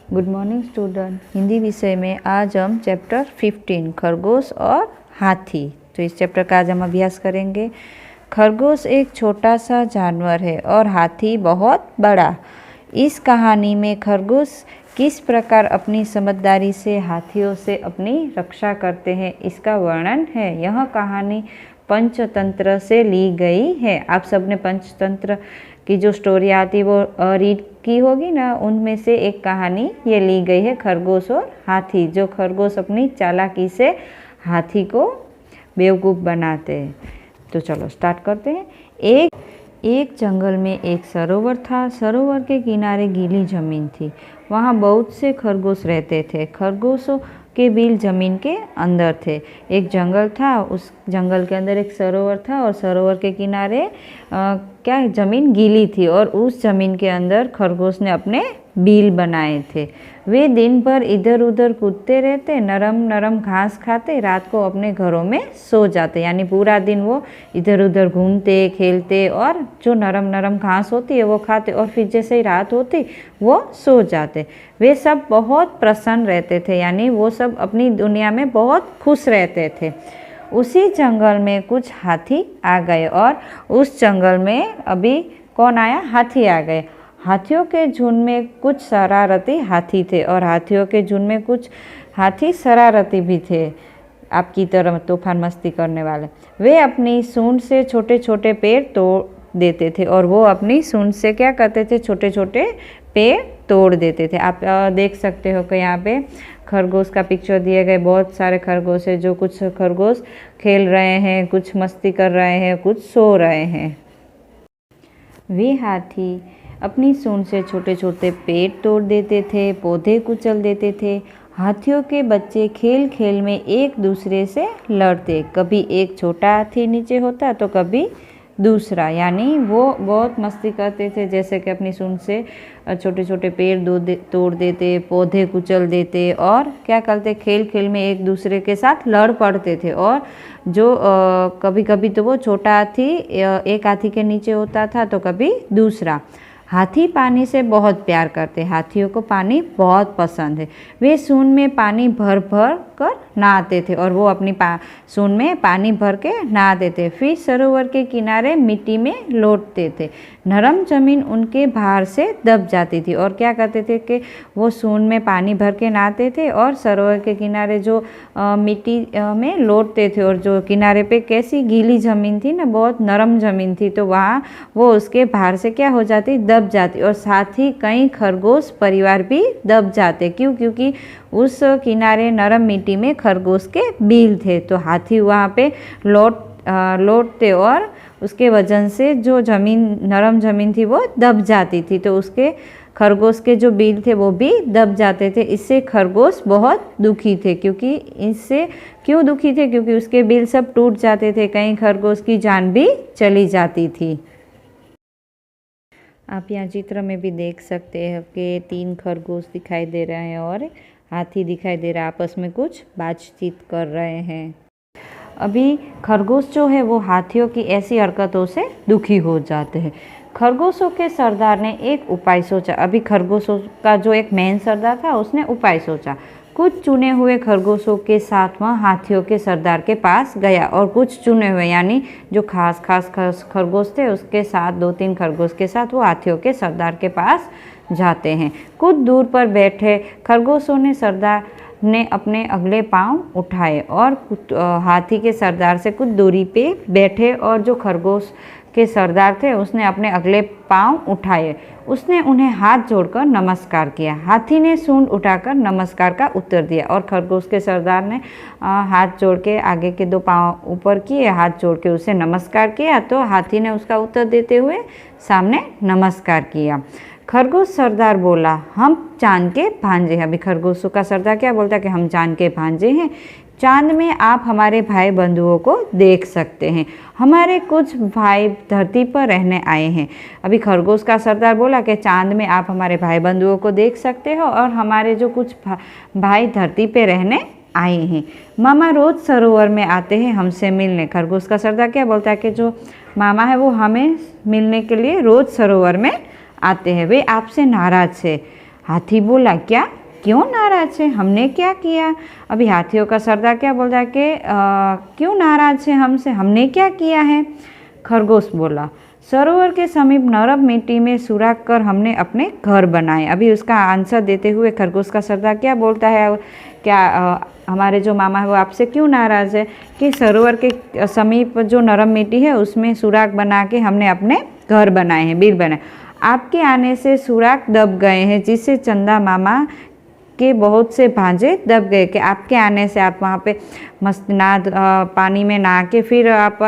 Good morning student. Hindi विषय में आज हम चैप्टर 15 खरगोश और हाथी, तो इस चैप्टर का आज हम अभ्यास करेंगे। खरगोश एक छोटा सा जानवर है और हाथी बहुत बड़ा। इस कहानी में खरगोश किस प्रकार अपनी समझदारी से हाथियों से अपनी रक्षा करते हैं, इसका वर्णन है। यह कहानी पंचतंत्र से ली गई है। आप सबने पंचतंत्र की जो स्टोरी आती है वो रीड की होगी ना, उनमें से एक कहानी ये ली गई है, खरगोश और हाथी। जो खरगोश अपनी चालाकी से हाथी को बेवकूफ़ बनाते हैं। तो चलो स्टार्ट करते हैं। एक जंगल में एक सरोवर था। सरोवर के किनारे गीली जमीन थी। वहाँ बहुत से खरगोश रहते थे। खरगोशों के बिल जमीन के अंदर थे। एक जंगल था, उस जंगल के अंदर एक सरोवर था और सरोवर के किनारे क्या जमीन गीली थी और उस जमीन के अंदर खरगोश ने अपने बिल बनाए थे। वे दिन भर इधर उधर कूदते रहते, नरम नरम घास खाते, रात को अपने घरों में सो जाते। यानी पूरा दिन वो इधर उधर घूमते खेलते और जो नरम नरम घास होती है वो खाते और फिर जैसे ही रात होती वो सो जाते। वे सब बहुत प्रसन्न रहते थे, यानी वो सब अपनी दुनिया में बहुत खुश रहते थे। उसी जंगल में कुछ हाथी आ गए और उस जंगल में अभी कौन आया? हाथी आ गए। हाथियों के झुंड में कुछ शरारती हाथी थे और हाथियों के झुंड में कुछ हाथी शरारती भी थे, आपकी तरह तूफान मस्ती करने वाले। वे अपनी सूंड से छोटे छोटे पेड़ तोड़ देते थे और वो अपनी सूंड से क्या करते थे? छोटे छोटे पेड़ तोड़ देते थे। आप देख सकते हो कि यहाँ पे खरगोश का पिक्चर दिए गए। बहुत सारे खरगोश है, जो कुछ खरगोश खेल रहे हैं, कुछ मस्ती कर रहे हैं, कुछ सो रहे हैं। वे हाथी अपनी सूंड से छोटे छोटे पेड़ तोड़ देते थे, पौधे कुचल देते थे। हाथियों के बच्चे खेल खेल में एक दूसरे से लड़ते। कभी एक छोटा हाथी नीचे होता तो कभी दूसरा, यानी वो बहुत मस्ती करते थे। जैसे कि अपनी सूंड से छोटे छोटे पेड़ तोड़ देते, पौधे कुचल देते और क्या करते? खेल खेल में एक दूसरे के साथ लड़ पड़ते थे। और जो कभी कभी तो वो छोटा हाथी एक हाथी के नीचे होता था तो कभी दूसरा। हाथी पानी से बहुत प्यार करते। हाथियों को पानी बहुत पसंद है। वे सूंड में पानी भर भर कर नहाते थे और वो अपनी सूंड में पानी भर के नहाते थे। फिर सरोवर के किनारे मिट्टी में लौटते थे। नरम जमीन उनके भार से दब जाती थी और क्या करते थे कि वो सूंड में पानी भर के नहाते थे और सरोवर के किनारे जो मिट्टी में लौटते थे और जो किनारे पे कैसी गीली ज़मीन थी ना, बहुत नरम ज़मीन थी, तो वहाँ वो उसके भार से क्या हो जाती? दब जाती। और साथ ही कई खरगोश परिवार भी दब जाते। क्यों? क्योंकि उस किनारे नरम मिट्टी में खरगोश के बिल थे, तो हाथी वहाँ पे लौटते और उसके वजन से जो नरम ज़मीन थी वो दब जाती थी, तो उसके खरगोश के जो बिल थे वो भी दब जाते थे। इससे खरगोश बहुत दुखी थे। क्यों दुखी थे? क्योंकि उसके बिल सब टूट जाते थे, कहीं खरगोश की जान भी चली जाती थी। आप यहाँ चित्र में भी देख सकते हैं कि 3 खरगोश दिखाई दे रहे हैं और हाथी दिखाई दे रहा है, आपस में कुछ बातचीत कर रहे हैं। अभी खरगोश जो है वो हाथियों की ऐसी हरकतों से दुखी हो जाते हैं। खरगोशों के सरदार ने एक उपाय सोचा। अभी खरगोशों का जो एक मेन सरदार था उसने उपाय सोचा। कुछ चुने हुए खरगोशों के साथ वह हाथियों के सरदार के पास गया और कुछ चुने हुए, यानी जो खास खरगोश थे उसके साथ 2-3 खरगोश के साथ वो हाथियों के सरदार के पास जाते हैं। कुछ दूर पर बैठे खरगोशों ने सरदार ने अपने अगले पांव उठाए और हाथी के सरदार से कुछ दूरी पे बैठे और जो खरगोश के सरदार थे उसने अपने अगले पांव उठाए। उसने उन्हें हाथ जोड़कर नमस्कार किया। हाथी ने सूंड उठाकर नमस्कार का उत्तर दिया और खरगोश के सरदार ने हाथ जोड़ के आगे के 2 पांव ऊपर किए, हाथ जोड़ के उसे नमस्कार किया, तो हाथी ने उसका उत्तर देते हुए सामने नमस्कार किया। खरगोश सरदार बोला, हम चांद के भांजे हैं। अभी खरगोशों का सरदार क्या बोलता है कि हम चांद के भांजे हैं। चांद में आप हमारे भाई बंधुओं को देख सकते हैं। हमारे कुछ भाई धरती पर रहने आए हैं। अभी खरगोश का सरदार बोला कि चांद में आप हमारे भाई बंधुओं को देख सकते हो और हमारे जो कुछ भाई धरती पे रहने आए हैं। मामा रोज सरोवर में आते हैं हमसे मिलने। खरगोश का सरदार क्या बोलता है कि जो मामा है वो हमें मिलने के लिए रोज सरोवर में आते हैं। वे आपसे नाराज है। हाथी बोला, क्या, क्यों नाराज है, हमने क्या किया। अभी हाथियों का सरदार क्या बोल रहा है कि क्यों नाराज है हमसे, हमने क्या किया है। खरगोश बोला, सरोवर के समीप नरम मिट्टी में सुराख कर हमने अपने घर बनाए। अभी उसका आंसर देते हुए खरगोश का सरदार क्या बोलता है, क्या हमारे जो मामा है वो आपसे क्यों नाराज़ है कि सरोवर के समीप जो नरम मिट्टी है उसमें सुराख बना के हमने अपने घर बनाए हैं, बिल बनाए। आपके आने से सुराख दब गए हैं, जिससे चंदा मामा के बहुत से भांजे दब गए। कि आपके आने से आप वहाँ पे मस्त पानी में नहा के फिर आप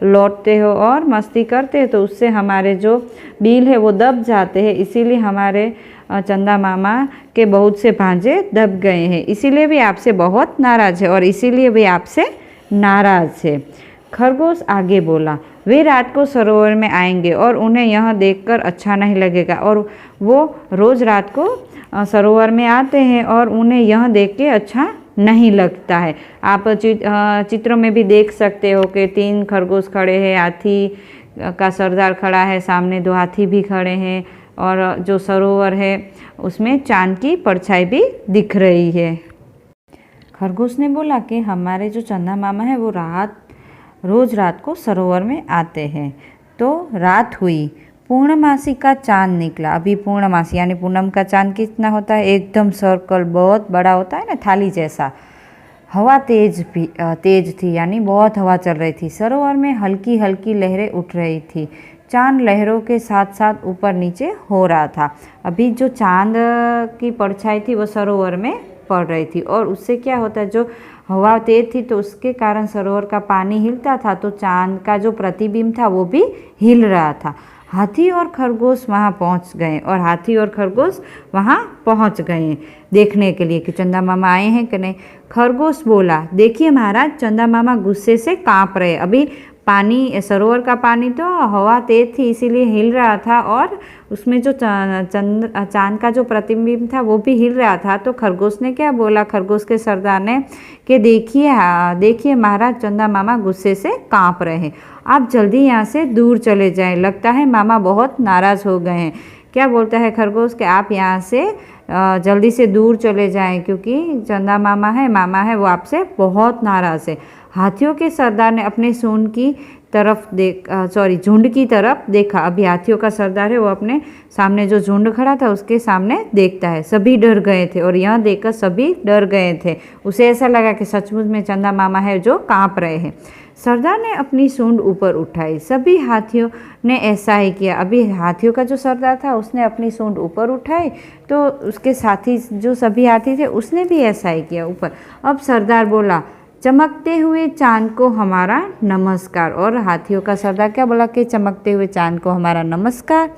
लौटते हो और मस्ती करते हो, तो उससे हमारे जो बिल है वो दब जाते हैं, इसीलिए हमारे चंदा मामा के बहुत से भांजे दब गए हैं, इसीलिए भी आपसे बहुत नाराज़ है और इसीलिए भी आपसे नाराज़ है। खरगोश आगे बोला, वे रात को सरोवर में आएंगे और उन्हें यह देखकर अच्छा नहीं लगेगा, और वो रोज़ रात को सरोवर में आते हैं और उन्हें यह देख के अच्छा नहीं लगता है। आप चित्रों में भी देख सकते हो कि 3 खरगोश खड़े हैं, हाथी का सरदार खड़ा है, सामने 2 हाथी भी खड़े हैं, और जो सरोवर है उसमें चांद की परछाई भी दिख रही है। खरगोश ने बोला कि हमारे जो चंदा मामा है वो रोज़ रात को सरोवर में आते हैं। तो रात हुई, पूर्णमासी का चांद निकला। अभी पूर्णमासी यानी पूनम का चांद कितना होता है, एकदम सर्कल बहुत बड़ा होता है ना, थाली जैसा। हवा तेज थी, यानी बहुत हवा चल रही थी। सरोवर में हल्की हल्की लहरें उठ रही थी। चांद लहरों के साथ साथ ऊपर नीचे हो रहा था। अभी जो चांद की परछाई थी वो सरोवर में पड़ रही थी, और उससे क्या होता है, जो हवा तेज थी तो उसके कारण सरोवर का पानी हिलता था, तो चांद का जो प्रतिबिंब था वो भी हिल रहा था। हाथी और खरगोश वहाँ पहुँच गए, और हाथी और खरगोश वहाँ पहुँच गए देखने के लिए कि चंदा मामा आए हैं कि नहीं। खरगोश बोला, देखिए महाराज, चंदा मामा गुस्से से काँप रहे। अभी पानी, सरोवर का पानी तो हवा तेज थी इसीलिए हिल रहा था, और उसमें जो चांद का जो प्रतिबिंब था वो भी हिल रहा था। तो खरगोश ने क्या बोला, खरगोश के सरदार ने, कि देखिए महाराज, चंदा मामा गुस्से से काँप रहे हैं, आप जल्दी यहाँ से दूर चले जाएं, लगता है मामा बहुत नाराज़ हो गए हैं। क्या बोलता है खरगोश कि आप यहाँ से जल्दी से दूर चले जाएं, क्योंकि चंदा मामा है वो आपसे बहुत नाराज़ है। हाथियों के सरदार ने अपने झुंड की तरफ देखा। अभी हाथियों का सरदार है वो अपने सामने जो झुंड खड़ा था उसके सामने देखता है। सभी डर गए थे, और यह देखकर सभी डर गए थे। उसे ऐसा लगा कि सचमुच में चंदा मामा है जो काँप रहे हैं। सरदार ने अपनी सूंड ऊपर उठाई। सभी हाथियों ने ऐसा ही किया। अभी हाथियों का जो सरदार था उसने अपनी सूंड ऊपर उठाई, तो उसके साथी जो सभी हाथी थे उसने भी ऐसा ही किया ऊपर। अब सरदार बोला, चमकते हुए चांद को हमारा नमस्कार। और हाथियों का सरदार क्या बोला कि चमकते हुए चांद को हमारा नमस्कार,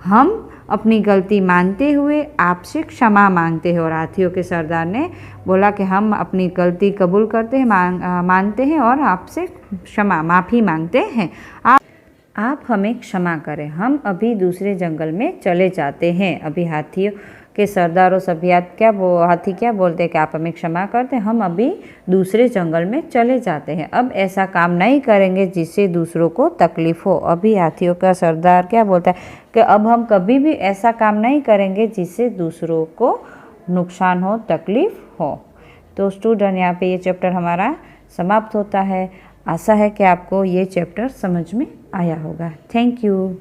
हम अपनी गलती मानते हुए आपसे क्षमा मांगते हैं। और हाथियों के सरदार ने बोला कि हम अपनी गलती कबूल करते हैं, मानते हैं और आपसे माफ़ी मांगते हैं। आप हमें क्षमा करें, हम अभी दूसरे जंगल में चले जाते हैं। अभी हाथियों के सरदार और सभी हाथी क्या बोलते हैं कि आप हमें क्षमा करते हैं, हम अभी दूसरे जंगल में चले जाते हैं, अब ऐसा काम नहीं करेंगे जिससे दूसरों को तकलीफ हो। अभी हाथियों का सरदार क्या बोलता है कि अब हम कभी भी ऐसा काम नहीं करेंगे जिससे दूसरों को नुकसान हो, तकलीफ हो। तो स्टूडेंट, यहाँ पे ये चैप्टर हमारा समाप्त होता है। आशा है कि आपको ये चैप्टर समझ में आया होगा। Thank you.